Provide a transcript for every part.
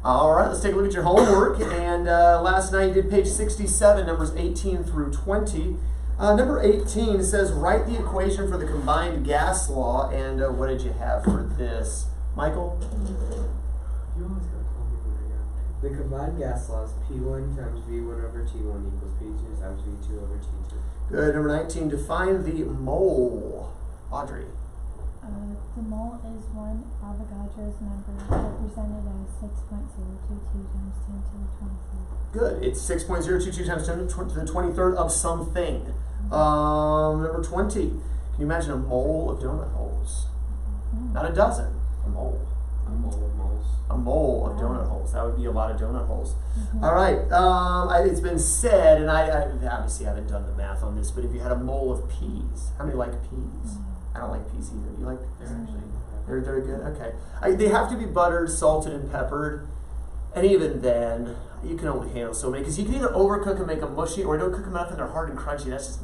All right, let's take a look at your homework. And last night you did page 67, numbers 18 through 20. Number 18 says, write the equation for the combined gas law. And what did you have for this? Michael? You always gotta call me when I got. The combined gas law is P1 times V1 over T1 equals P2 times V2 over T2. Good. Number 19, define the mole. Audrey? The mole is one Avogadro's number represented as 6.022 times 10 to the 23rd. Good. It's 6.022 times 10 to the 23rd of something. Number 20. Can you imagine a mole of donut holes? Not a dozen. A mole. A mole of moles. A mole of donut holes. That would be a lot of donut holes. All right. It's been said, and I obviously haven't done the math on this, but if you had a mole of peas, how many like peas? I don't like peas either. You like peas? They're good? Okay. They have to be buttered, salted, and peppered. And even then, you can only handle so many. Because you can either overcook and make them mushy, or don't cook them enough and they're hard and crunchy. That's just,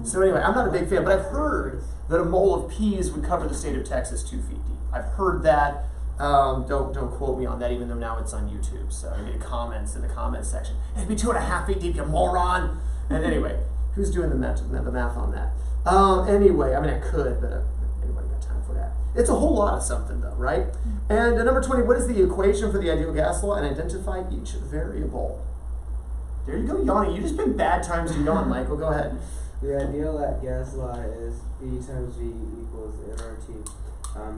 So anyway, I'm not a big fan, but I've heard that a mole of peas would cover the state of Texas 2 feet deep. I've heard that. Don't quote me on that, even though now it's on YouTube. So I get comments in the comments section. It'd be 2.5 feet deep, you moron. And anyway, who's doing the math on that? Anyway, I mean, I could, but anybody got time for that? It's a whole lot of something, though, right? And number 20, what is the equation for the ideal gas law? And identify each variable. There you go, yawning. You just picked bad times to yawn, Michael. Go ahead. The ideal gas law is E times V equals nRT.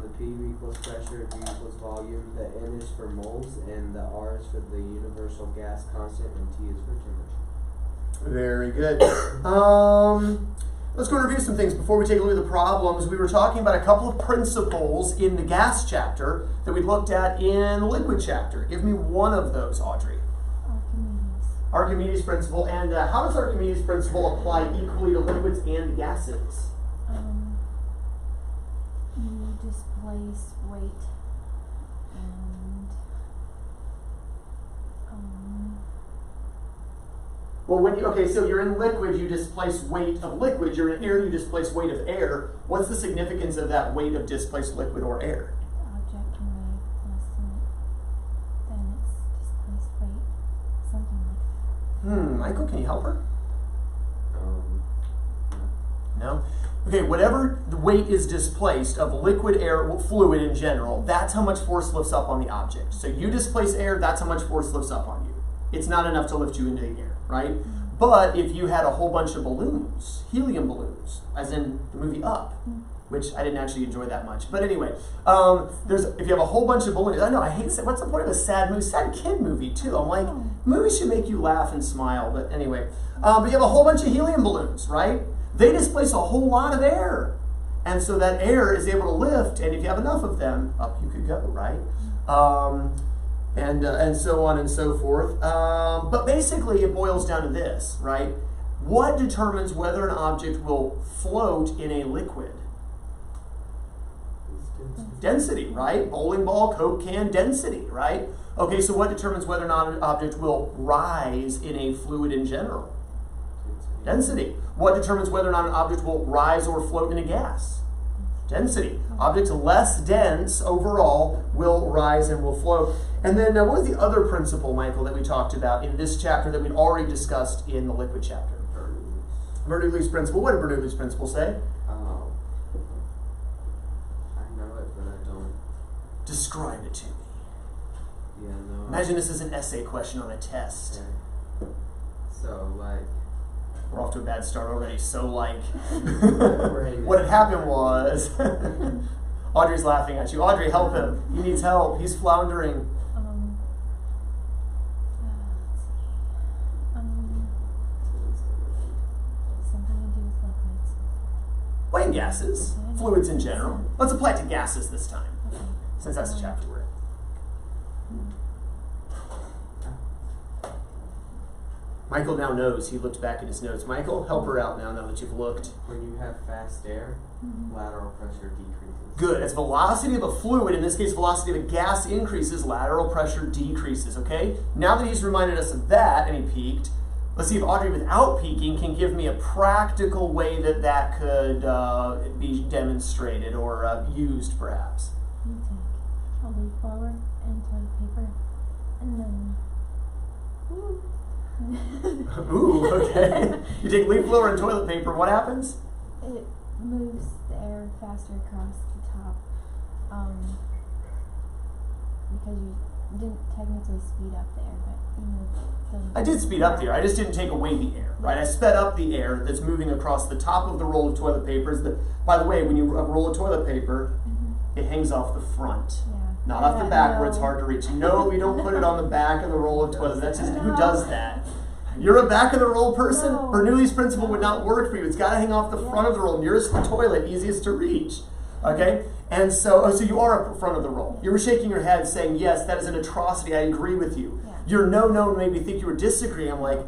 The P equals pressure, V equals volume. The N is for moles, and the R is for the universal gas constant, and T is for temperature. Very good. Let's go and review some things before we take a look at the problems. We were talking about a couple of principles in the gas chapter that we looked at in the liquid chapter. Give me one of those, Audrey. Archimedes principle. And how does Archimedes principle apply equally to liquids and gases? You displace weight and well, so you're in liquid, you displace weight of liquid. You're in air, you displace weight of air. What's the significance of that weight of displaced liquid or air? Object can weigh less than its displaced weight, something like that. Michael, can you help her? No? Okay, whatever the weight is displaced of liquid, air, fluid in general, that's how much force lifts up on the object. So you displace air, that's how much force lifts up on you. It's not enough to lift you into the air, right? But if you had a whole bunch of balloons, helium balloons, as in the movie Up, which I didn't actually enjoy that much. But anyway, if you have a whole bunch of balloons, I know, I hate, what's the point of a sad movie? Sad kid movie, too. I'm like, movies should make you laugh and smile, but anyway. But you have a whole bunch of helium balloons, right? They displace a whole lot of air. And so that air is able to lift, and if you have enough of them, up you could go, right? And so on and so forth. But basically it boils down to this, right? What determines whether an object will float in a liquid? Density, right? Bowling ball, Coke can, density, right? Okay, so what determines whether or not an object will rise in a fluid in general? Density. What determines whether or not an object will rise or float in a gas? Density. Objects less dense overall will rise and will float. And then what was the other principle, Michael, that we talked about in this chapter that we'd already discussed in the liquid chapter? Bernoulli's principle. What did Bernoulli's principle say? I know it, but I don't. Describe it to me. Yeah, no. Imagine this is an essay question on a test. Okay. So, like... We're off to a bad start already. So, like... what had happened was... Audrey's laughing at you. Audrey, help him. He needs help. He's floundering. Something to do with liquids. Well, and gases. Fluids in general. Let's apply it to gases this time. Since that's the chapter we're in. Michael now knows. He looked back at his notes. Michael, help her out now that you've looked. When you have fast air, lateral pressure decreases. Good. As velocity of a fluid, in this case velocity of a gas increases, lateral pressure decreases, okay? Now that he's reminded us of that, and he peaked, let's see if Audrey, without peaking, can give me a practical way that that could be demonstrated or used, perhaps. You take a leaf blower and toilet paper Ooh, okay. You take leaf blower and toilet paper, what happens? It moves the air faster across the top. Because you didn't technically speed up the air, but you moved the... I did speed up the air, I just didn't take away the air, right? I sped up the air that's moving across the top of the roll of toilet paper. By the way, when you roll of toilet paper, it hangs off the front. Yeah. Not off the back where it's hard to reach. No, we don't put it on the back of the roll of toilet. That's just, who does that? You're a back of the roll person? No. Bernoulli's principle would not work for you. It's got to hang off the front of the roll. Nearest the toilet, easiest to reach. Okay? And so you are a front of the roll. You were shaking your head saying, yes, that is an atrocity. I agree with you. Yeah. Your no made me think you were disagreeing. I'm like,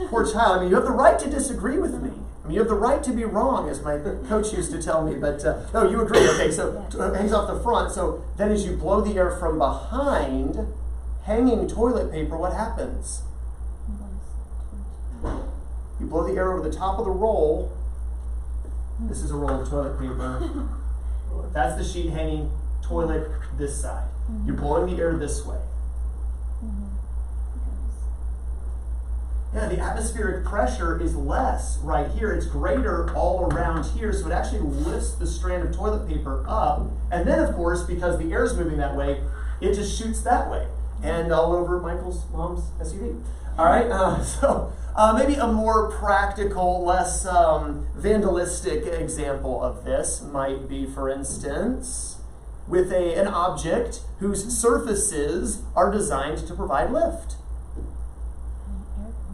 poor child. I mean, you have the right to disagree with me. I mean, you have the right to be wrong, as my coach used to tell me. But no, you agree. Okay, so it hangs off the front. So then as you blow the air from behind, hanging toilet paper, what happens? You blow the air over the top of the roll. This is a roll of toilet paper. That's the sheet hanging, toilet this side. You're blowing the air this way. Yeah, the atmospheric pressure is less right here. It's greater all around here, so it actually lifts the strand of toilet paper up. And then, of course, because the air is moving that way, it just shoots that way. And all over Michael's mom's SUV. All right, so maybe a more practical, less vandalistic example of this might be, for instance, with an object whose surfaces are designed to provide lift.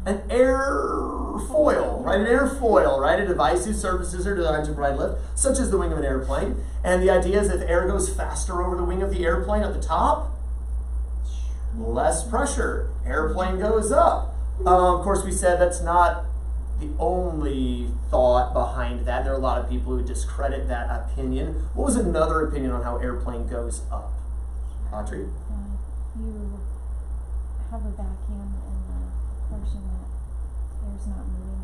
An airfoil, right? An airfoil, right? A device whose surfaces are designed to provide lift, such as the wing of an airplane. And the idea is that if air goes faster over the wing of the airplane at the top, less pressure. Airplane goes up. Of course, we said that's not the only thought behind that. There are a lot of people who discredit that opinion. What was another opinion on how airplane goes up? Audrey? You have a vacuum in the portion that air's not moving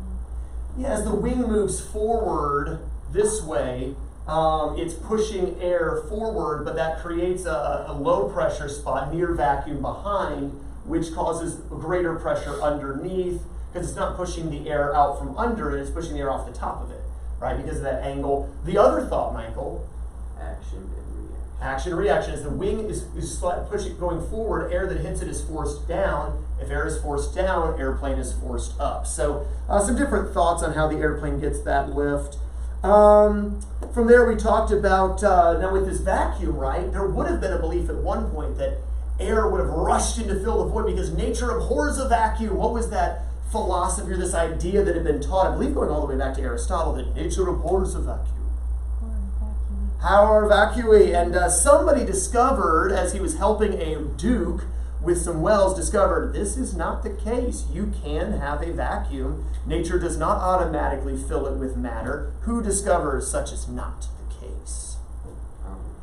in. Yeah, as the wing moves forward this way, it's pushing air forward, but that creates a low pressure spot near vacuum behind, which causes greater pressure underneath, because it's not pushing the air out from under it, it's pushing the air off the top of it, right? Because of that angle. The other thought, Michael? Action and reaction. Action and reaction. As the wing is pushing, going forward, air that hits it is forced down. If air is forced down, airplane is forced up. So some different thoughts on how the airplane gets that lift. From there we talked about, now with this vacuum, right, there would have been a belief at one point that air would have rushed in to fill the void because nature abhors a vacuum. What was that philosophy or this idea that had been taught, I believe going all the way back to Aristotle, that nature abhors a vacuum? How are vacui? And somebody discovered, as he was helping a duke with some wells, discovered this is not the case. You can have a vacuum. Nature does not automatically fill it with matter. Who discovers such is not the case?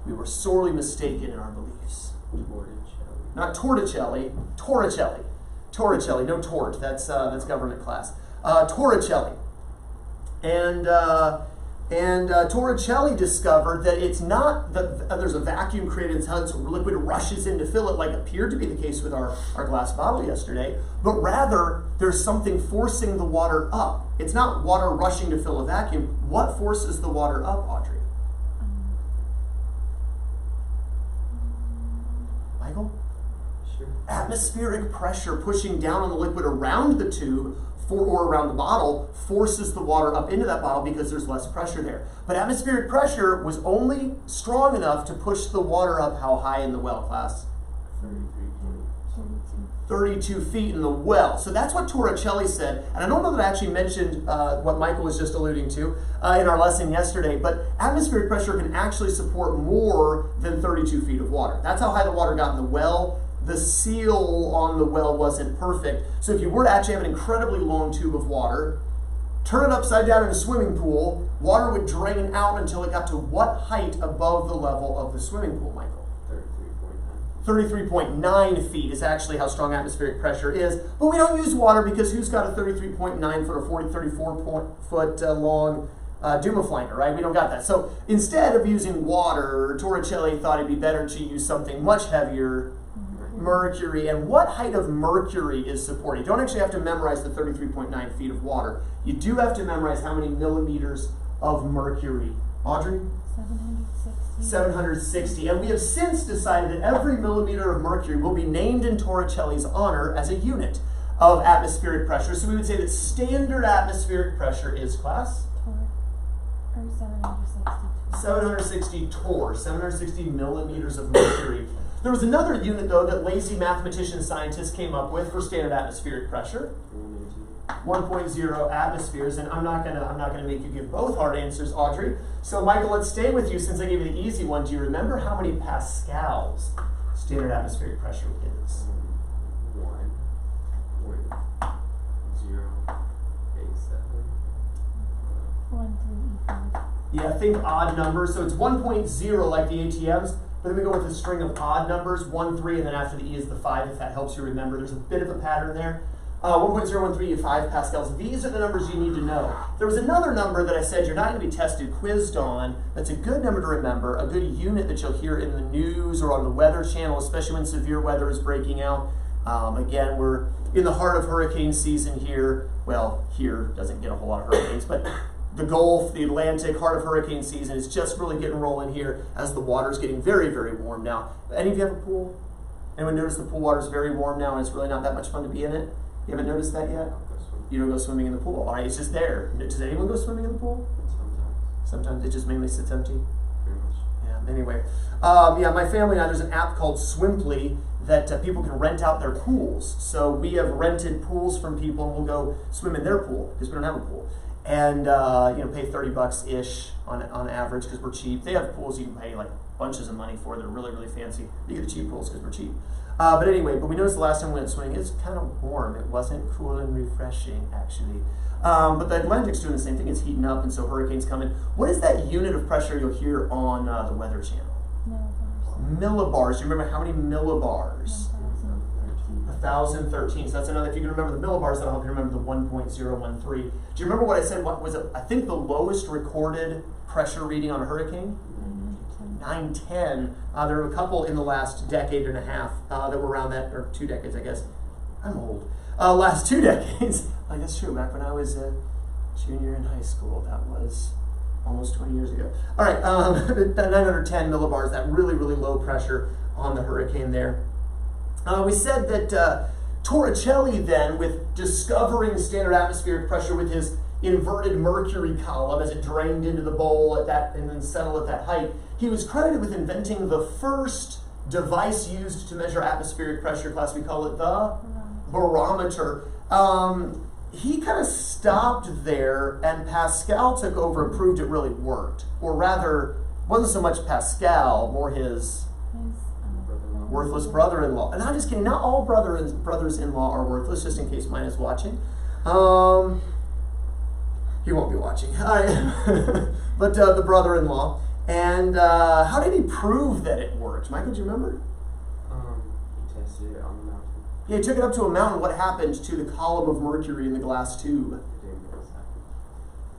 We were sorely mistaken in our beliefs. Not Torricelli, Torricelli. Torricelli, no tort, that's government class. Torricelli. And Torricelli discovered that it's not that there's a vacuum created inside, so liquid rushes in to fill it, like appeared to be the case with our glass bottle yesterday, but rather there's something forcing the water up. It's not water rushing to fill a vacuum. What forces the water up, Audrey? Michael? Sure. Atmospheric pressure pushing down on the liquid around the tube or around the bottle forces the water up into that bottle because there's less pressure there. But atmospheric pressure was only strong enough to push the water up how high in the well, class? 32 feet in the well. So that's what Torricelli said. And I don't know that I actually mentioned what Michael was just alluding to in our lesson yesterday, but atmospheric pressure can actually support more than 32 feet of water. That's how high the water got in the well. The seal on the well wasn't perfect. So if you were to actually have an incredibly long tube of water, turn it upside down in a swimming pool, water would drain out until it got to what height above the level of the swimming pool, Michael? 33.9 feet is actually how strong atmospheric pressure is. But we don't use water because who's got a 33.9 foot or 34 foot long Dumafliner, right? We don't got that. So instead of using water, Torricelli thought it'd be better to use something much heavier, mercury. And what height of mercury is supported? You don't actually have to memorize the 33.9 feet of water. You do have to memorize how many millimeters of mercury. Audrey? 760. 760. And we have since decided that every millimeter of mercury will be named in Torricelli's honor as a unit of atmospheric pressure. So we would say that standard atmospheric pressure is, class? Or 760. 760 torr, 760 millimeters of mercury. There was another unit, though, that lazy mathematician scientists came up with for standard atmospheric pressure. 1.0 atmospheres, and I'm not gonna make you give both hard answers, Audrey. So Michael, let's stay with you since I gave you the easy one. Do you remember how many pascals standard atmospheric pressure is? 1.087. 1385. Yeah, think odd numbers. So it's 1.0 like the ATMs, but then we go with a string of odd numbers, 1, 3, and then after the E is the 5, if that helps you remember. There's a bit of a pattern there. 1.013 pascals. These are the numbers you need to know. There was another number that I said you're not going to be tested, quizzed on. That's a good number to remember, a good unit that you'll hear in the news or on the Weather Channel, especially when severe weather is breaking out. Again, we're in the heart of hurricane season here. Well, here doesn't get a whole lot of hurricanes, but the Gulf, the Atlantic, heart of hurricane season is just really getting rolling here as the water's getting very, very warm now. Any of you have a pool? Anyone notice the pool water's very warm now and it's really not that much fun to be in it? You haven't noticed that yet? You don't go swimming in the pool. All right, it's just there. Does anyone go swimming in the pool? Sometimes it just mainly sits empty. Pretty much. Yeah, anyway. My family and I, there's an app called Swimply that people can rent out their pools. So we have rented pools from people and we'll go swim in their pool because we don't have a pool. And pay $30-ish on average because we're cheap. They have pools you can pay like bunches of money for. They're really, really fancy. You get the cheap pools because we're cheap. But we noticed the last time we went swimming, it's kind of warm. It wasn't cool and refreshing, actually. But the Atlantic's doing the same thing. It's heating up, and so hurricanes come in. What is that unit of pressure you'll hear on the Weather Channel? Millibars. Millibars. Do you remember how many millibars? 1013. 1,013. So that's another. If you can remember the millibars, that'll help you remember the 1.013. Do you remember what I said? What was it? I think the lowest recorded pressure reading on a hurricane? 910. There were a couple in the last decade and a half that were around that, or 2 decades, I guess. I'm old. Last 2 decades. Like, that's true. Back when I was a junior in high school, that was almost 20 years ago. All right, 910 millibars, that really, really low pressure on the hurricane there. We said that Torricelli then, with discovering standard atmospheric pressure with his inverted mercury column as it drained into the bowl at that and then settled at that height, he was credited with inventing the first device used to measure atmospheric pressure. Class, we call it the barometer. He kind of stopped there, and Pascal took over and proved it really worked. Or rather, it wasn't so much Pascal, more his worthless brother-in-law. And I'm just kidding, not all brothers-in-law are worthless, just in case mine is watching. He won't be watching. But the brother-in-law. And how did he prove that it worked? Michael, do you remember? He tested it on the mountain. Yeah, he took it up to a mountain. What happened to the column of mercury in the glass tube? It didn't go second.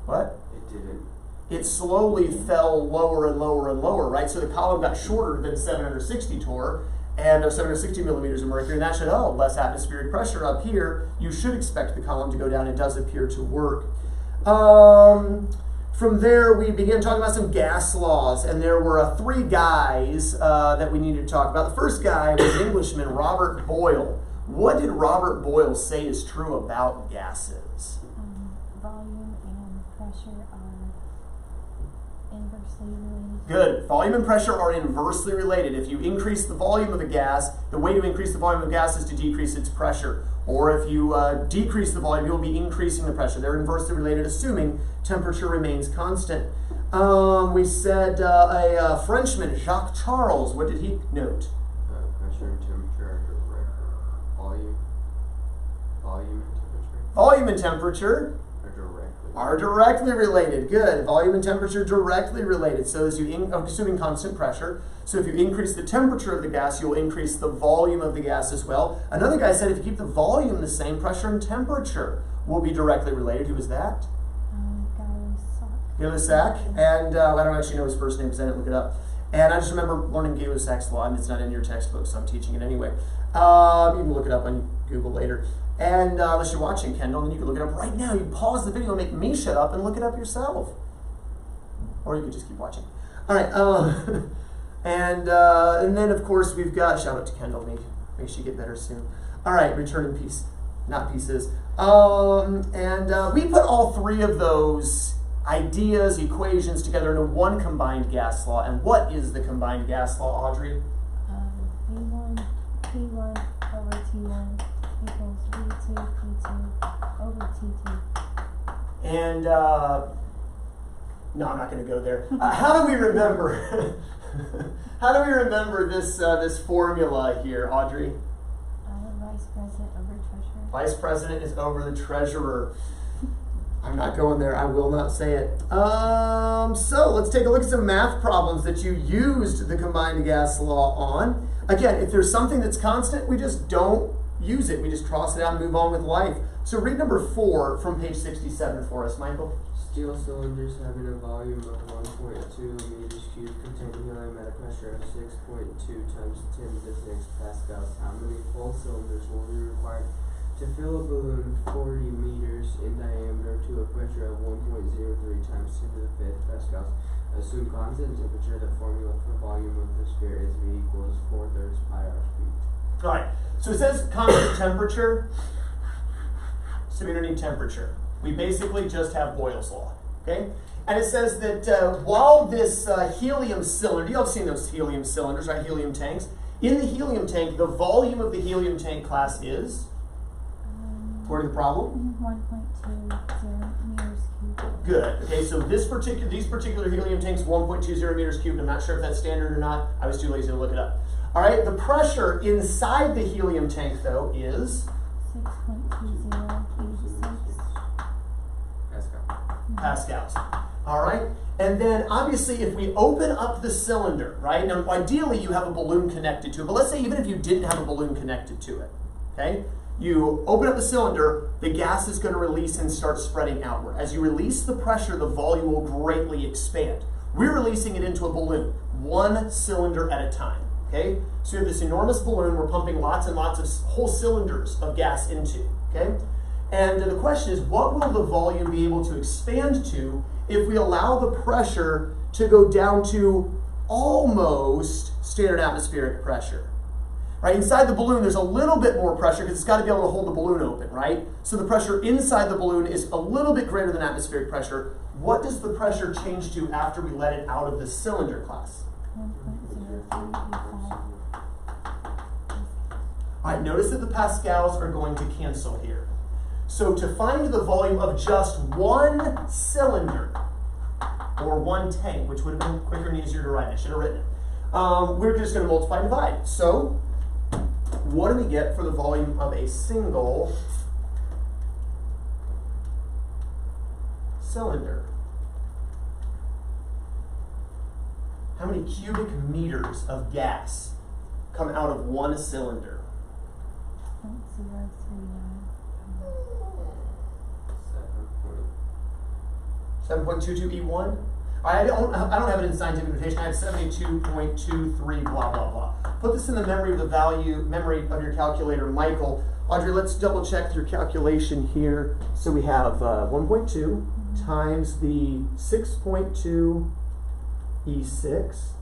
What? It didn't. It slowly fell lower and lower and lower, right? So the column got shorter than 760 torr, and 760 millimeters of mercury, and that should, less atmospheric pressure up here. You should expect the column to go down. It does appear to work. From there, we began talking about some gas laws, and there were 3 guys that we needed to talk about. The first guy was Englishman Robert Boyle. What did Robert Boyle say is true about gases? Volume and pressure are inversely related. Good. Volume and pressure are inversely related. If you increase the volume of a gas, the way to increase the volume of gas is to decrease its pressure. Or if you decrease the volume, you'll be increasing the pressure. They're inversely related, assuming temperature remains constant. We said a Frenchman, Jacques Charles, what did he note? Pressure and temperature are direct. Volume and temperature Volume and temperature are directly directly related. Good. Volume and temperature directly related. So as assuming constant pressure. So if you increase the temperature of the gas, you'll increase the volume of the gas as well. Another guy said if you keep the volume the same, pressure and temperature will be directly related. Who was that? Gay-Lussac. And I don't actually know his first name because I didn't look it up. And I just remember learning Gay-Lussac's law, and it's not in your textbook, so I'm teaching it anyway. You can look it up on Google later. And unless you're watching, Kendall, then you can look it up right now. You can pause the video and make me shut up and look it up yourself. Or you could just keep watching. All right. And then, of course, we've got, shout out to Kendall, make sure you get better soon. All right, return in peace, not pieces. We put all three of those ideas, equations together into one combined gas law. And what is the combined gas law, Audrey? V1, P1 over T1 equals V2, P2 over T2. And, no, I'm not going to go there. How do we remember? How do we remember this formula here, Audrey? Vice President over Treasurer. Vice President is over the Treasurer. I'm not going there. I will not say it. So let's take a look at some math problems that you used the combined gas law on. Again, if there's something that's constant, we just don't use it. We just cross it out and move on with life. So read number 4 from page 67 for us, Michael. Steel cylinders having a volume of 1.2 meters cubed containing helium at a pressure of 6.2 times 10 to the 6 pascals. How many full cylinders will be required to fill a balloon 40 meters in diameter to a pressure of 1.03 times 10 to the 5th pascals? Assume constant temperature. The formula for volume of the sphere is V equals 4/3 pi r cubed. All right, so it says constant temperature, so we don't need temperature. We basically just have Boyle's law, okay? And it says that while this helium cylinder, you all have seen those helium cylinders, right? Helium tanks. In the helium tank, the volume of the helium tank class is, according to the problem? 1.20 meters cubed. Good. Okay, so these particular helium tanks, 1.20 meters cubed. I'm not sure if that's standard or not. I was too lazy to look it up. All right, the pressure inside the helium tank, though, is 6.2086 pascals. All right, and then obviously if we open up the cylinder, right? Now ideally you have a balloon connected to it, but let's say even if you didn't have a balloon connected to it, okay? You open up the cylinder, the gas is going to release and start spreading outward. As you release the pressure, the volume will greatly expand. We're releasing it into a balloon, one cylinder at a time, okay? So you have this enormous balloon we're pumping lots and lots of whole cylinders of gas into, okay? And the question is, what will the volume be able to expand to if we allow the pressure to go down to almost standard atmospheric pressure? Right, inside the balloon, there's a little bit more pressure because it's got to be able to hold the balloon open, right? So the pressure inside the balloon is a little bit greater than atmospheric pressure. What does the pressure change to after we let it out of the cylinder class? 1.0385. All right, notice that the pascals are going to cancel here. So to find the volume of just one cylinder, or one tank, which would have been quicker and easier to write, I should have written it, we're just going to multiply and divide. So what do we get for the volume of a single cylinder? How many cubic meters of gas come out of one cylinder? 0.039. 7.22E1? I don't have it in scientific notation. I have 72.23 blah, blah, blah. Put this in the memory of your calculator, Michael. Audrey, let's double check your calculation here. So we have 1.2 times the 6.2 E6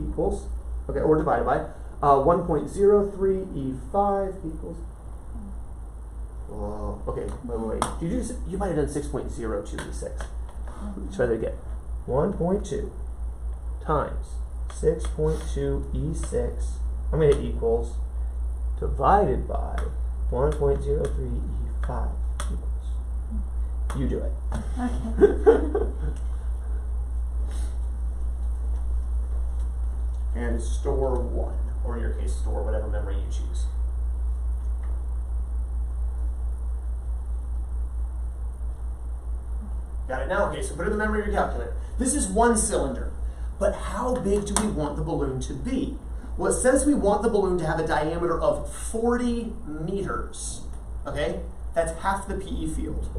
equals, okay, or divided by 1.03 E5 equals, okay, wait. You might have done 6.02 E6. Let's try that again. 1.2 times 6.2 E6, I'm going to equals, divided by 1.03 E5 equals. You do it. Okay. And store 1, or in your case, store whatever memory you choose. Got it now? Okay, so put it in the memory of your calculator. This is one cylinder, but how big do we want the balloon to be? Well, it says we want the balloon to have a diameter of 40 meters, okay? That's half the PE field.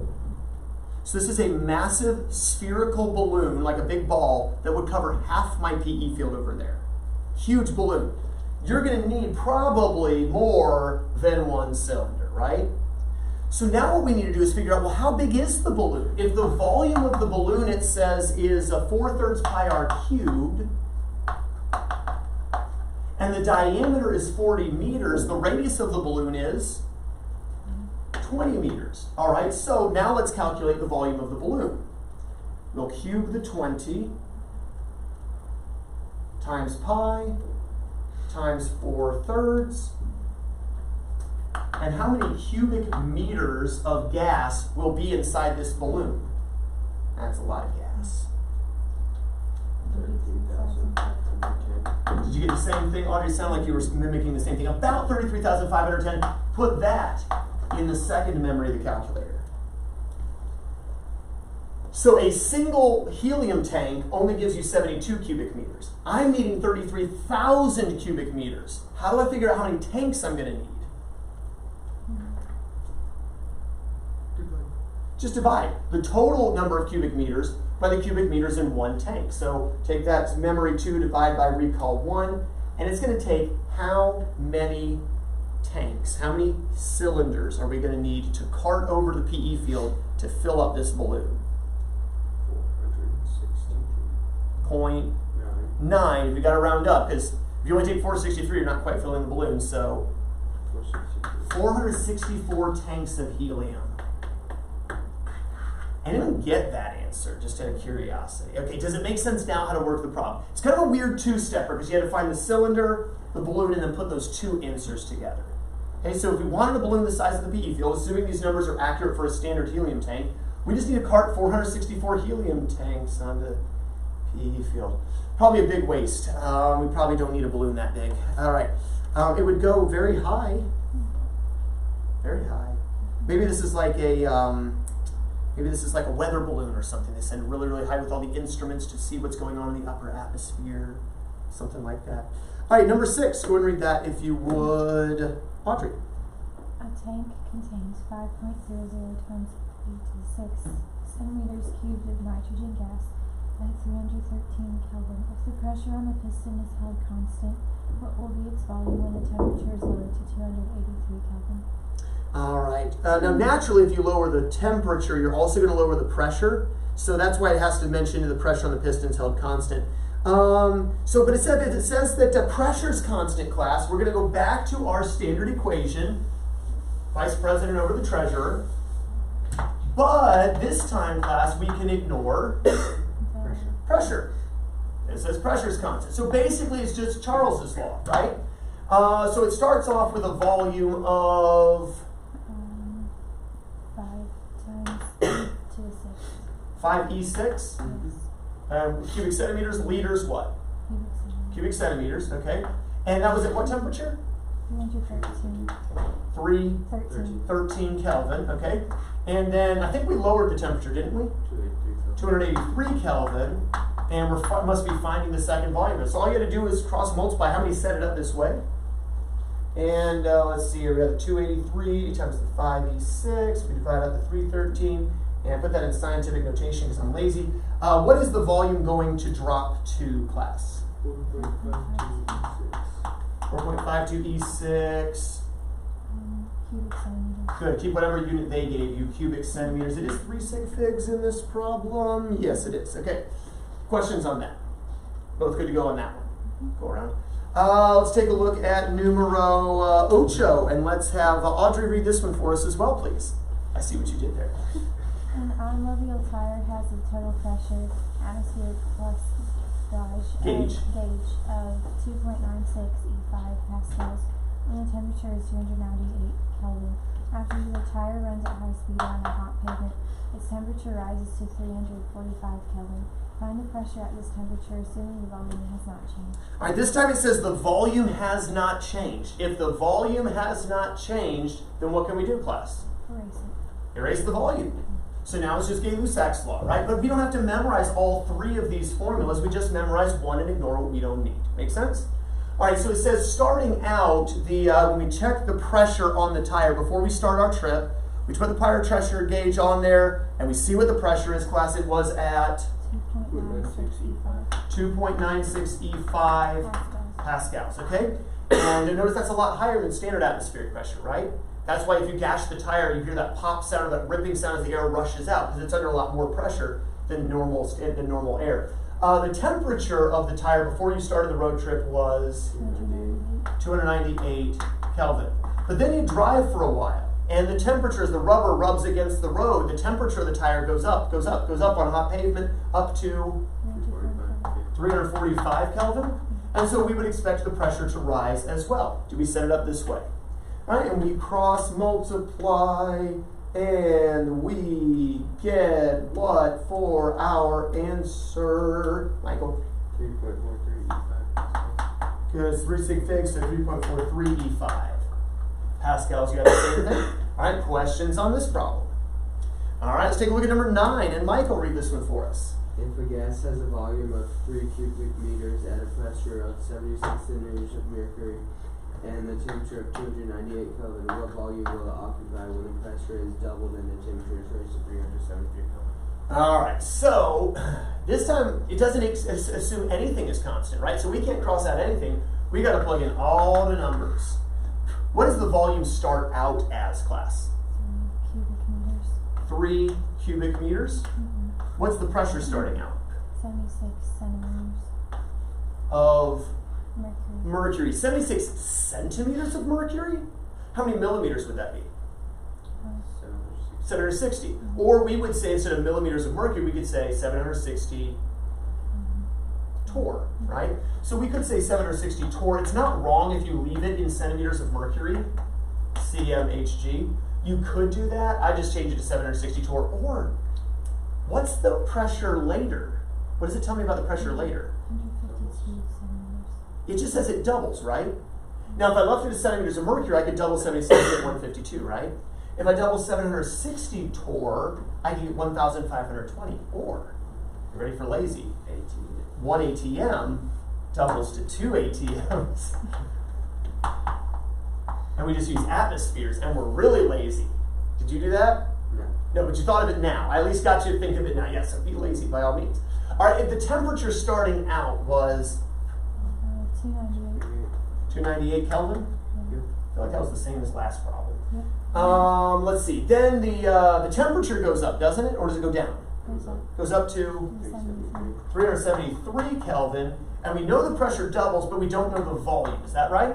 So this is a massive spherical balloon, like a big ball, that would cover half my PE field over there. Huge balloon. You're going to need probably more than one cylinder, right? So now what we need to do is figure out, well, how big is the balloon? If the volume of the balloon, it says, is 4/3 pi r cubed, and the diameter is 40 meters, the radius of the balloon is 20 meters. All right, so now let's calculate the volume of the balloon. We'll cube the 20 times pi times 4/3. And how many cubic meters of gas will be inside this balloon? That's a lot of gas. 33,510. Did you get the same thing? Audrey, it sounded like you were mimicking the same thing. About 33,510. Put that in the second memory of the calculator. So a single helium tank only gives you 72 cubic meters. I'm needing 33,000 cubic meters. How do I figure out how many tanks I'm going to need? Just divide the total number of cubic meters by the cubic meters in one tank. So take that memory 2, divide by recall 1, and it's going to take how many tanks, how many cylinders are we going to need to cart over the PE field to fill up this balloon? 0.9, if you got to round up, because if you only take 463, you're not quite filling the balloon. So 464 tanks of helium. Anyone get that answer, just out of curiosity? Okay, does it make sense now how to work the problem? It's kind of a weird two-stepper because you had to find the cylinder, the balloon, and then put those two answers together. Okay, so if we wanted a balloon the size of the PE field, assuming these numbers are accurate for a standard helium tank, we just need to cart 464 helium tanks on the PE field. Probably a big waste. We probably don't need a balloon that big. All right, it would go very high. Very high. Maybe this is like a weather balloon or something. They send really, really high with all the instruments to see what's going on in the upper atmosphere, something like that. All right, number 6. Go and read that if you would, Audrey. A tank contains 5.00 times 86 centimeters cubed of nitrogen gas at 313 Kelvin. If the pressure on the piston is held constant, what will be its volume when the temperature is lowered to 283 Kelvin? All right. Now, naturally, if you lower the temperature, you're also going to lower the pressure. So that's why it has to mention the pressure on the piston is held constant. But it says that the pressure is constant, class. We're going to go back to our standard equation, vice president over the treasurer. But this time, class, we can ignore pressure. It says pressure is constant. So basically, it's just Charles's law, right? So it starts off with a volume of 5e6, cubic centimeters, liters, what? Cubic centimeters, okay. And that was at what temperature? 313 Kelvin, okay. And then I think we lowered the temperature, didn't we? 283 Kelvin, and we must be finding the second volume. So all you got to do is cross multiply. How many set it up this way? And let's see here, we have the 283 times the 5e6, we divide out the 313, and put that in scientific notation because I'm lazy. What is the volume going to drop to, class? 4.52 E6. Cubic centimeters. Good, keep whatever unit they gave you, cubic centimeters. It is 3 sig figs in this problem. Yes, it is. Okay, questions on that? Both good to go on that one. Go around. Let's take a look at numero 8, and let's have Audrey read this one for us as well, please. I see what you did there. An automobile tire has a total pressure, atmospheric plus gauge of 2.96 E5 pascals when the temperature is 298 Kelvin. After the tire runs at high speed on a hot pavement, its temperature rises to 345 Kelvin. Find the pressure at this temperature, assuming the volume has not changed. All right, this time it says the volume has not changed. If the volume has not changed, then what can we do, class? Erase it. Erase the volume. So now it's just Gay-Lussac's law, right? But we don't have to memorize all 3 of these formulas. We just memorize one and ignore what we don't need. Make sense? All right, so it says starting out, when we check the pressure on the tire before we start our trip, We put the tire pressure gauge on there, and we see what the pressure is, class. It was at 2.96 E5 pascals, okay? And notice that's a lot higher than standard atmospheric pressure, right? That's why if you gash the tire, you hear that pop sound or that ripping sound as the air rushes out, because it's under a lot more pressure than normal air. The temperature of the tire before you started the road trip was 298 Kelvin. But then you drive for a while, and the temperature, as the rubber rubs against the road, the temperature of the tire goes up on hot pavement up to 345 Kelvin. And so we would expect the pressure to rise as well. Do we set it up this way? All right, and we cross multiply, and we get what for our answer? Michael? 3.43 E5. Because 3 sig figs to 3.43 E5 pascals. You got the same thing. All right, questions on this problem. All right, let's take a look at number 9, and Michael, read this one for us. If a gas has a volume of 3 cubic meters at a pressure of 76 centimeters of mercury and the temperature of 298 Kelvin, what volume will it occupy when the pressure is doubled and the temperature is raised to 373 Kelvin? All right, so this time it doesn't assume anything is constant, right? So we can't cross out anything. We got to plug in all the numbers. What does the volume start out as, class? 3 cubic meters. What's the pressure starting out? 76 centimeters. Of Mercury. mercury. 76 centimeters of mercury? How many millimeters would that be? 760. Or we would say, instead of millimeters of mercury, we could say 760 torr, right? So we could say 760 torr. It's not wrong if you leave it in centimeters of mercury, CMHG. You could do that. I just changed it to 760 torr. Or what's the pressure later? What does it tell me about the pressure later? 152 centimeters. It just says it doubles, right? Now, if I left it as centimeters of mercury, I could double 76 at 152, right? If I double 760 torr, I can get 1,520. Or, you ready for lazy? 1 ATM doubles to 2 ATMs. And we just use atmospheres, and we're really lazy. Did you do that? No. No, but you thought of it now. I at least got you to think of it now. Yes, so be lazy by all means. All right, if the temperature starting out was 298. 298 Kelvin, Yeah. I feel like that was the same as last problem. Yep. Let's see. Then the temperature goes up, doesn't it, or does it go down? Goes up. Goes up to 73. 373 Kelvin, and we know the pressure doubles, but we don't know the volume. Is that right?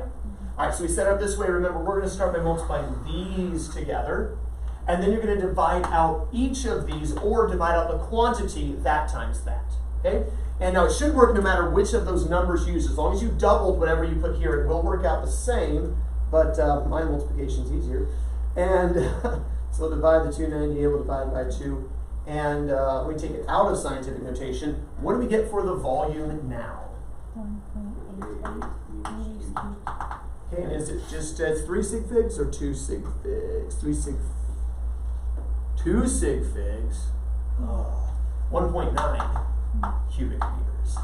All right, so we set it up this way. Remember, we're going to start by multiplying these together, and then you're going to divide out each of these, or divide out the quantity, that times that, okay? And now it should work no matter which of those numbers you use. As long as you doubled whatever you put here, it will work out the same, but my multiplication's easier. And so we'll divide the 298, we'll divide by 2, and we take it out of scientific notation. What do we get for the volume now? 1.88 meters cubed. Okay, and is it just 3 sig figs or 2 sig figs? 2 sig figs. 1.9 cubic meters.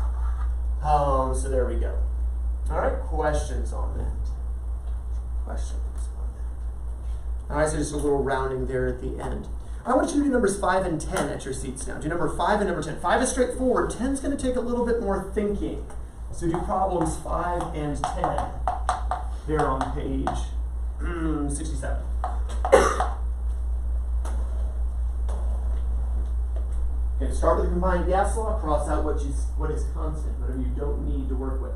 So there we go. All right, questions on that? Questions on that? All right, so just a little rounding there at the end. I want you to do numbers 5 and 10 at your seats now. Do number 5 and number 10. 5 is straightforward. 10 is going to take a little bit more thinking. So do problems 5 and 10 here on page 67. Okay, start with the combined gas law, cross out what is constant, whatever you don't need to work with.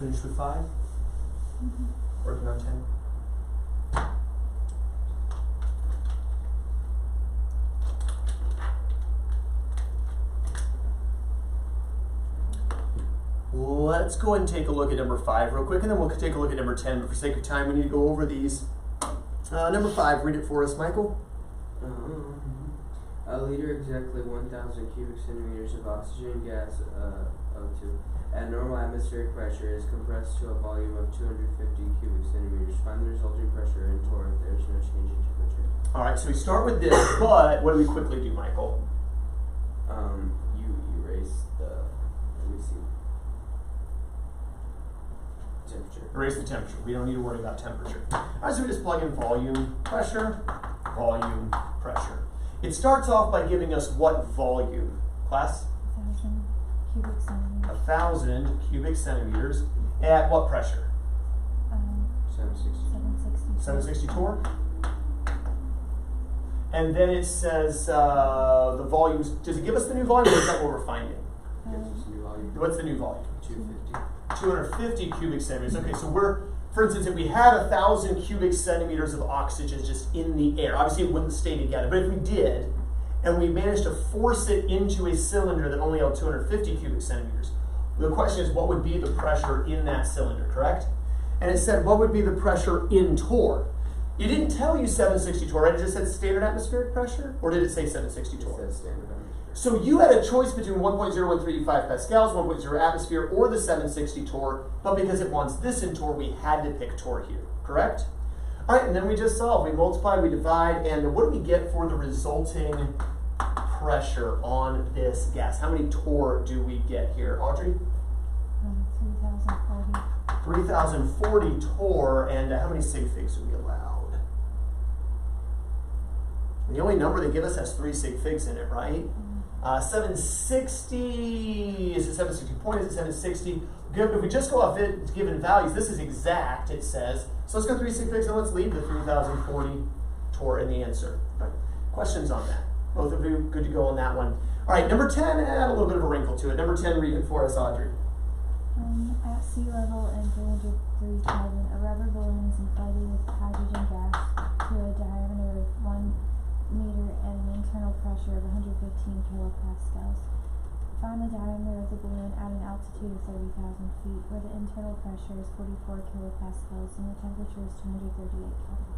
finished with 5? Working on 10? Let's go ahead and take a look at number 5 real quick, and then we'll take a look at number 10. But for sake of time, we need to go over these. Number 5, read it for us, Michael. A liter exactly 1,000 cubic centimeters of oxygen gas, O2, at normal atmospheric pressure is compressed to a volume of 250 cubic centimeters. Find the resulting pressure and torque if there is no change in temperature. All right, so we start with this, but what do we quickly do, Michael? You erase the, let me see, temperature. Erase the temperature. We don't need to worry about temperature. All right, so we just plug in volume, pressure, pressure. It starts off by giving us what volume? Class? 1,000 cubic 1,000 cubic centimeters. centimeters. At what pressure? 760. 760 torque. And then it says the volumes. Does it give us the new volume, or is that what we're finding? What's the new volume? 250. 250 cubic centimeters. Okay, so for instance, if we had 1,000 cubic centimeters of oxygen just in the air, obviously it wouldn't stay together, but if we did, and we managed to force it into a cylinder that only held 250 cubic centimeters, the question is, what would be the pressure in that cylinder, correct? And it said, what would be the pressure in torque? It didn't tell you 760 torque, right? It just said standard atmospheric pressure? Or did it say 760 torque? It says standard atmospheric. So you had a choice between 1.0135 pascals, 1.0 atmosphere, or the 760 torque, but because it wants this in torque, we had to pick torque here, correct? All right, and then we just solve. We multiply, we divide, and what do we get for the resulting pressure on this gas? How many torque do we get here, Audrey? 3,040. 3,040 torque, and how many sig figs are we allowed? The only number they give us has 3 sig figs in it, right? 760, is it 760 point, is it 760? If we just go off it, given values, this is exact, it says. So let's go 3 sig figs and let's leave the 3,040 torque in the answer. Right. Questions on that? Both of you good to go on that one. All right, number 10, add a little bit of a wrinkle to it. Number 10, read it for us, Audrey. At sea level and 303 Kelvin, a rubber balloon is inflated with hydrogen gas to a diameter of 1 meter and an internal pressure of 115 kilopascals. Find the diameter of the balloon at an altitude of 30,000 feet, where the internal pressure is 44 kilopascals and the temperature is 238 Kelvin.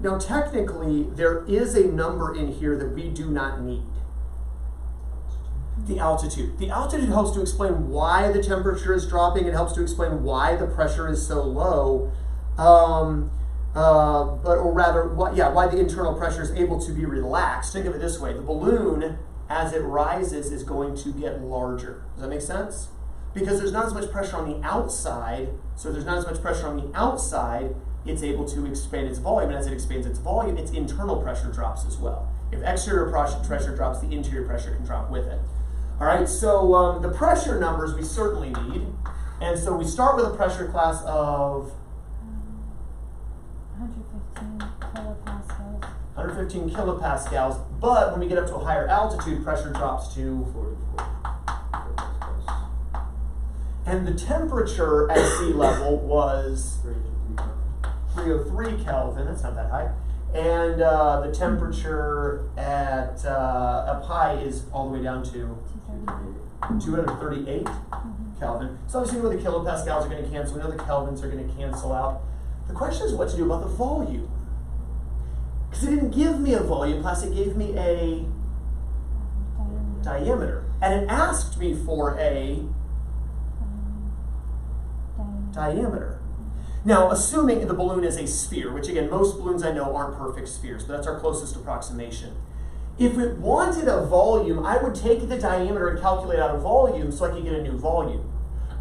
Now, technically, there is a number in here that we do not need. The altitude. The altitude helps to explain why the temperature is dropping. It helps to explain why the pressure is so low. Why the internal pressure is able to be relaxed. Think of it this way. The balloon, as it rises, is going to get larger. Does that make sense? Because there's not as much pressure on the outside, so if there's not as much pressure on the outside, it's able to expand its volume, and as it expands its volume, its internal pressure drops as well. If exterior pressure drops, the interior pressure can drop with it. All right, so the pressure numbers we certainly need, and so we start with a pressure class of 115 kilopascals. 115 kilopascals, but when we get up to a higher altitude, pressure drops to 44. And the temperature at sea level was 303 303 Kelvin, that's not that high. And the temperature at up high is all the way down to 238 Kelvin. So obviously we know the kilopascals are going to cancel, we know the kelvins are going to cancel out. The question is what to do about the volume. Because it didn't give me a volume class, it gave me a diameter. And it asked me for a diameter. Now, assuming the balloon is a sphere, which again, most balloons I know aren't perfect spheres, but that's our closest approximation. If it wanted a volume, I would take the diameter and calculate out a volume so I could get a new volume.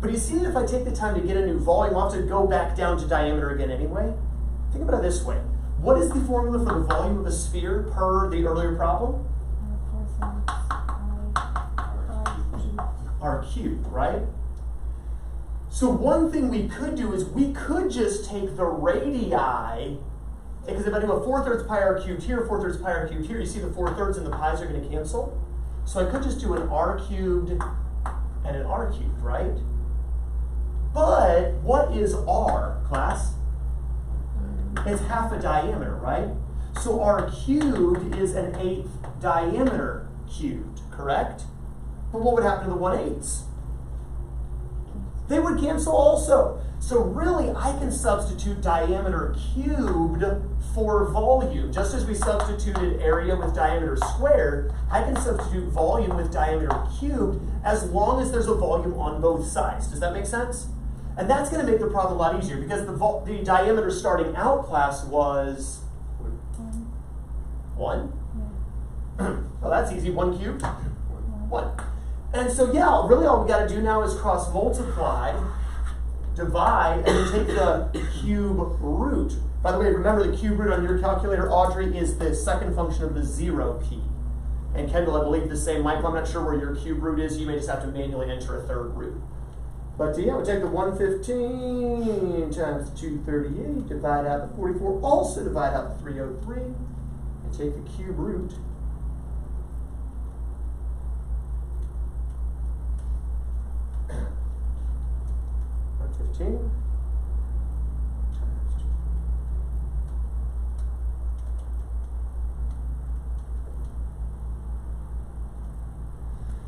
But you see that if I take the time to get a new volume, I'll have to go back down to diameter again anyway. Think about it this way. What is the formula for the volume of a sphere per the earlier problem? R cubed, right? So one thing we could do is we could just take the radii, because if I do a 4/3 pi r cubed here, 4/3 pi r cubed here, you see the 4/3 and the pi's are going to cancel. So I could just do an r cubed and an r cubed, right? But what is R, class? It's half a diameter, right? So R cubed is an 1/8 diameter cubed, correct? But what would happen to the 1/8? They would cancel also. So really, I can substitute diameter cubed for volume. Just as we substituted area with diameter squared, I can substitute volume with diameter cubed as long as there's a volume on both sides. Does that make sense? And that's going to make the problem a lot easier because the diameter starting out, class, was 1. Yeah. Well, that's easy. 1 cubed? 1. And so, yeah, really all we got to do now is cross multiply, divide, and then take the cube root. By the way, remember the cube root on your calculator, Audrey, is the second function of the 0p. And Kendall, I believe the same. Michael, I'm not sure where your cube root is. You may just have to manually enter a third root. But yeah, we take the 115 times 238, divide out the 44, also divide out the 303, and take the cube root.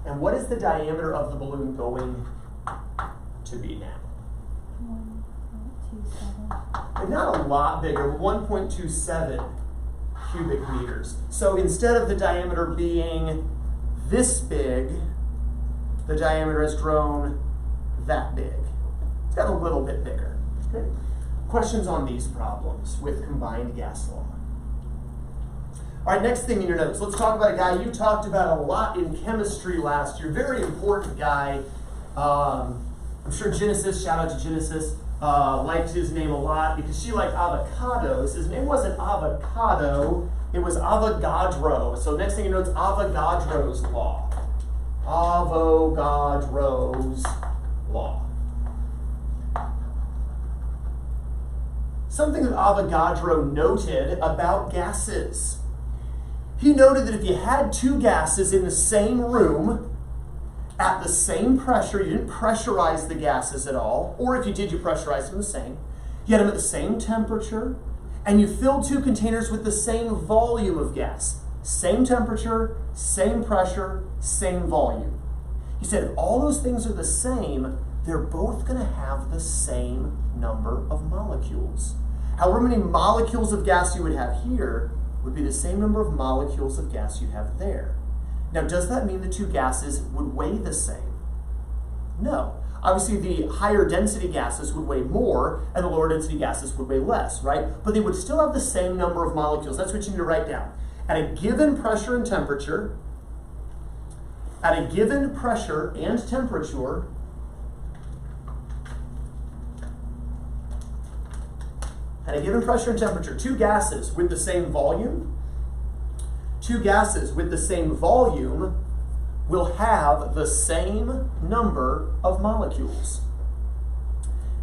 And what is the diameter of the balloon going to be now? 1.27. And not a lot bigger, 1.27 cubic meters. So instead of the diameter being this big, the diameter has grown that big. It's got a little bit bigger. Okay. Questions on these problems with combined gas law? All right, next thing in your notes, let's talk about a guy you talked about a lot in chemistry last year. Very important guy. I'm sure Genesis, shout out to Genesis, liked his name a lot because she liked avocados. His name wasn't avocado, it was Avogadro. So next thing you know, it's Avogadro's law. Avogadro's law. Something that Avogadro noted about gases. He noted that if you had two gases in the same room at the same pressure, you didn't pressurize the gases at all, or if you did, you pressurized them the same. You had them at the same temperature, and you filled two containers with the same volume of gas. Same temperature, same pressure, same volume. He said if all those things are the same, they're both going to have the same number of molecules. However many molecules of gas you would have here would be the same number of molecules of gas you have there. Now, does that mean the two gases would weigh the same? No. Obviously, the higher density gases would weigh more, and the lower density gases would weigh less, right? But they would still have the same number of molecules. That's what you need to write down. At a given pressure and temperature, two gases with the same volume, will have the same number of molecules.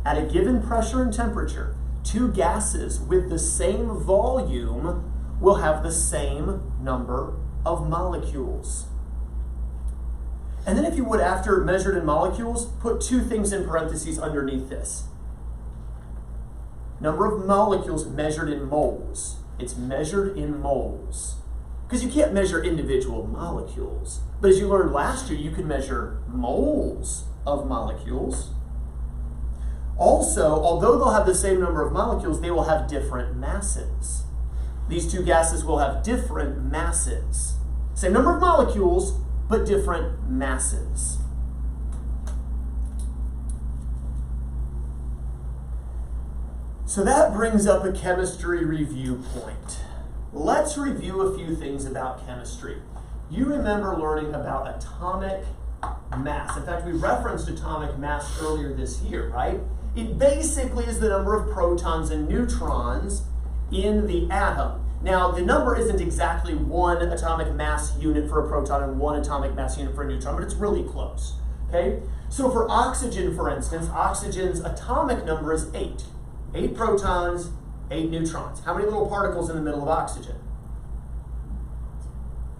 At a given pressure and temperature, two gases with the same volume will have the same number of molecules. And then if you would, after measured in molecules, put two things in parentheses underneath this. Number of molecules measured in moles. It's measured in moles. Because you can't measure individual molecules. But as you learned last year, you can measure moles of molecules. Also, although they'll have the same number of molecules, they will have different masses. These two gases will have different masses. Same number of molecules, but different masses. So that brings up a chemistry review point. Let's review a few things about chemistry. You remember learning about atomic mass. In fact, we referenced atomic mass earlier this year, right? It basically is the number of protons and neutrons in the atom. Now, the number isn't exactly one atomic mass unit for a proton and one atomic mass unit for a neutron, but it's really close, okay? So for oxygen, for instance, oxygen's atomic number is 8. 8 protons, 8 neutrons. How many little particles in the middle of oxygen?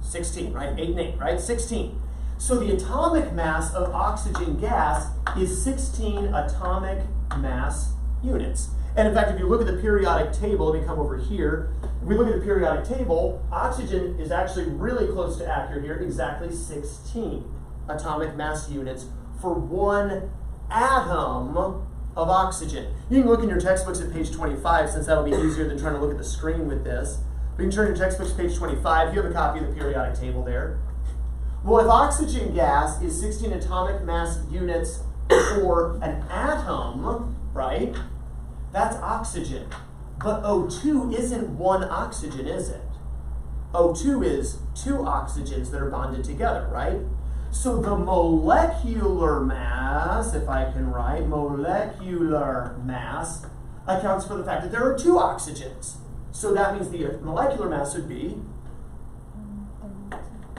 16, right? 8 and 8, right? 16. So the atomic mass of oxygen gas is 16 atomic mass units. And in fact, if you look at the periodic table, let me come over here. If we look at the periodic table, oxygen is actually really close to accurate here, exactly 16 atomic mass units for one atom of oxygen. You can look in your textbooks at page 25, since that'll be easier than trying to look at the screen with this. But you can turn your textbooks to page 25. You have a copy of the periodic table there. Well, if oxygen gas is 16 atomic mass units for an atom, right? That's oxygen. But O2 isn't one oxygen, is it? O2 is two oxygens that are bonded together, right? So the molecular mass, if I can write, molecular mass accounts for the fact that there are two oxygens. So that means the molecular mass would be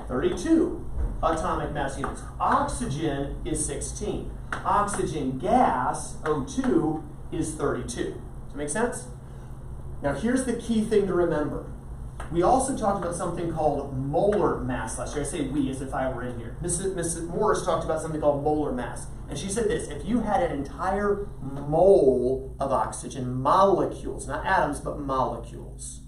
32 atomic mass units. Oxygen is 16. Oxygen gas, O2, is 32. Does that make sense? Now here's the key thing to remember. We also talked about something called molar mass last year. I say we as if I were in here. Mrs. Morris talked about something called molar mass. And she said this: if you had an entire mole of oxygen, molecules, not atoms, but molecules,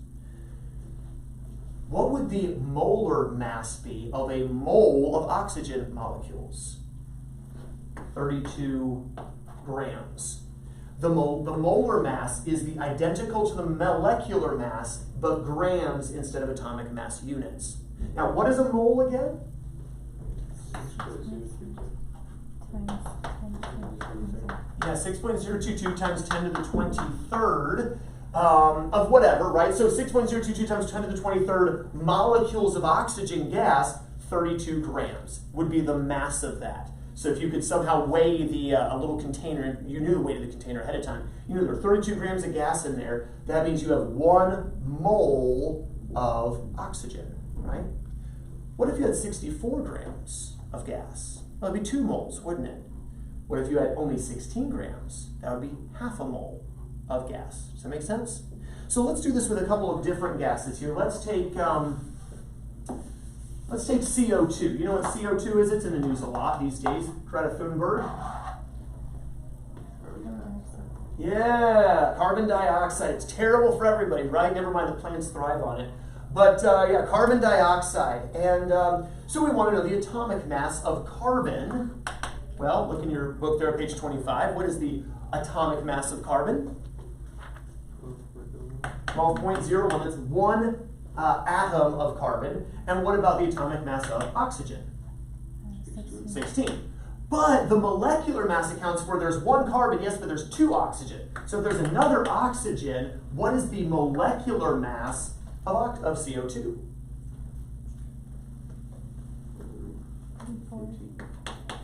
what would the molar mass be of a mole of oxygen molecules? 32 grams. The molar mass is the identical to the molecular mass, but grams instead of atomic mass units. Now, what is a mole again? Yeah, 6.022 times 10 to the 23rd of whatever, right? So 6.022 times 10 to the 23rd molecules of oxygen gas, 32 grams would be the mass of that. So if you could somehow weigh a little container, you knew the weight of the container ahead of time, you knew there were 32 grams of gas in there, that means you have 1 mole of oxygen, right? What if you had 64 grams of gas? That would be 2 moles, wouldn't it? What if you had only 16 grams? That would be half a mole of gas. Does that make sense? So let's do this with a couple of different gases here. Let's take CO2. You know what CO2 is? It's in the news a lot these days. Greta Thunberg. Yeah, carbon dioxide. It's terrible for everybody, right? Never mind, the plants thrive on it. But yeah, carbon dioxide. And so we want to know the atomic mass of carbon. Well, look in your book there, page 25. What is the atomic mass of carbon? 12.01. That's 1 atom of carbon. And what about the atomic mass of oxygen? 16. But the molecular mass accounts for there's 1 carbon, yes, but there's 2 oxygen. So if there's another oxygen, what is the molecular mass of CO2?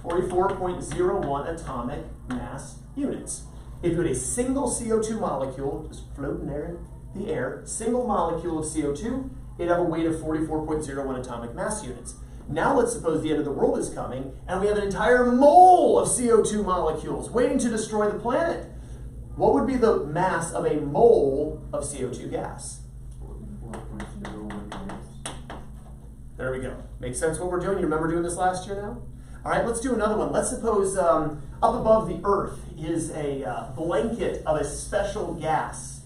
44.01 atomic mass units. If you had a single CO2 molecule just floating there in the air, single molecule of CO2, it'd have a weight of 44.01 atomic mass units. Now let's suppose the end of the world is coming and we have an entire mole of CO2 molecules waiting to destroy the planet. What would be the mass of a mole of CO2 gas? 44.01 grams. There we go. Makes sense what we're doing? You remember doing this last year now? All right, let's do another one. Let's suppose up above the Earth is a blanket of a special gas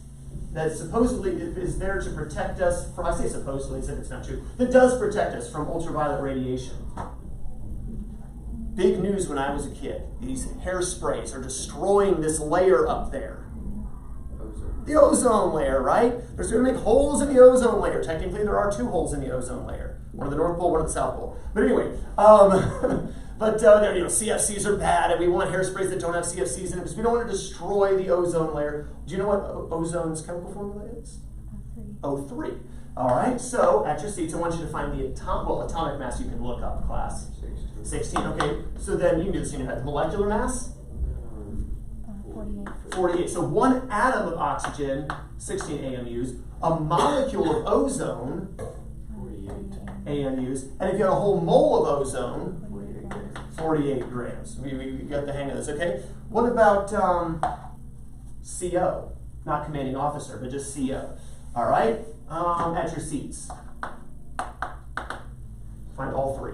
that supposedly is there to protect us from, I say supposedly as if it's not true, that does protect us from ultraviolet radiation. Big news when I was a kid. These hairsprays are destroying this layer up there. The ozone layer, right? There's going to make holes in the ozone layer. Technically, there are 2 holes in the ozone layer. One at the North Pole, one at the South Pole. But anyway, CFCs are bad, and we want hairsprays that don't have CFCs in it because we don't want to destroy the ozone layer. Do you know what ozone's chemical formula is? O3. All right, so at your seats, I want you to find the atomic mass. You can look up, class. 16. Okay, so then you can do this in your head. Molecular mass? 48. So 1 atom of oxygen, 16 AMUs. A molecule of ozone, 48 AMUs. And if you had a whole mole of ozone, 48 grams. We got the hang of this, okay? What about CO? Not commanding officer, but just CO. All right? At your seats. Find all 3.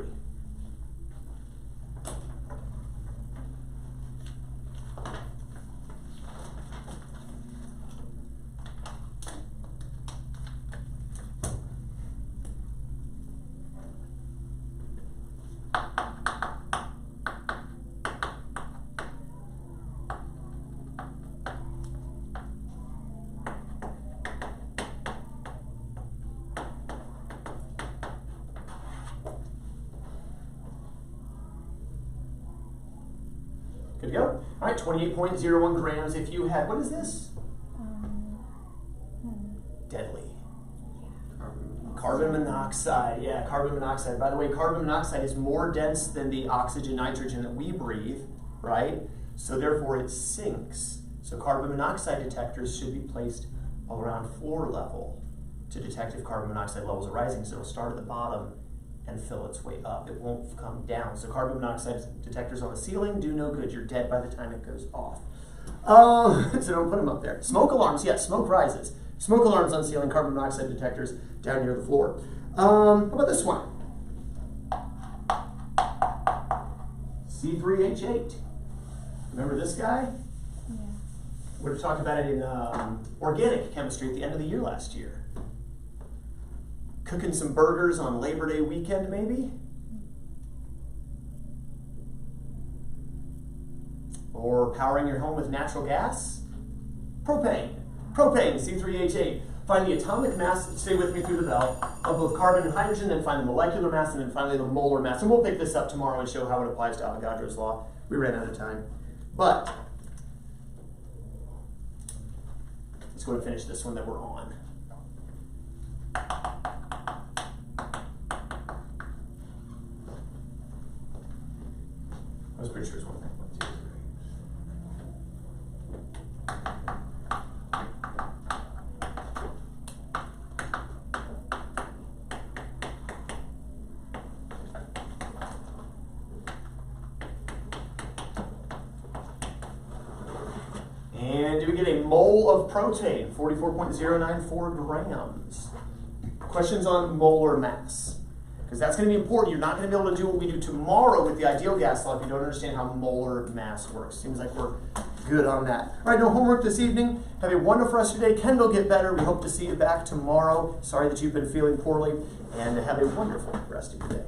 Good to go? All right, 28.01 grams. If you had, what is this? Deadly. Carbon monoxide. Yeah, carbon monoxide. By the way, carbon monoxide is more dense than the oxygen, nitrogen that we breathe, right? So therefore it sinks. So carbon monoxide detectors should be placed around floor level to detect if carbon monoxide levels are rising. So it'll start at the bottom and fill its way up. It won't come down. So carbon monoxide detectors on the ceiling do no good. You're dead by the time it goes off. So don't put them up there. Smoke alarms, yes, smoke rises. Smoke alarms on ceiling, carbon monoxide detectors down near the floor. How about this one? C3H8. Remember this guy? Yeah. We would have talked about it in organic chemistry at the end of the year last year. Cooking some burgers on Labor Day weekend, maybe? Or powering your home with natural gas? Propane. Propane, C3H8. Find the atomic mass, stay with me through the bell, of both carbon and hydrogen, then find the molecular mass, and then finally the molar mass. And we'll pick this up tomorrow and show how it applies to Avogadro's law. We ran out of time. But let's go and finish this one that we're on. I was pretty sure it's one thing. And do we get a mole of protein? 44.094 grams. Questions on molar mass? Because that's going to be important. You're not going to be able to do what we do tomorrow with the ideal gas law if you don't understand how molar mass works. Seems like we're good on that. All right, no homework this evening. Have a wonderful rest of your day. Kendall, get better. We hope to see you back tomorrow. Sorry that you've been feeling poorly. And have a wonderful rest of your day.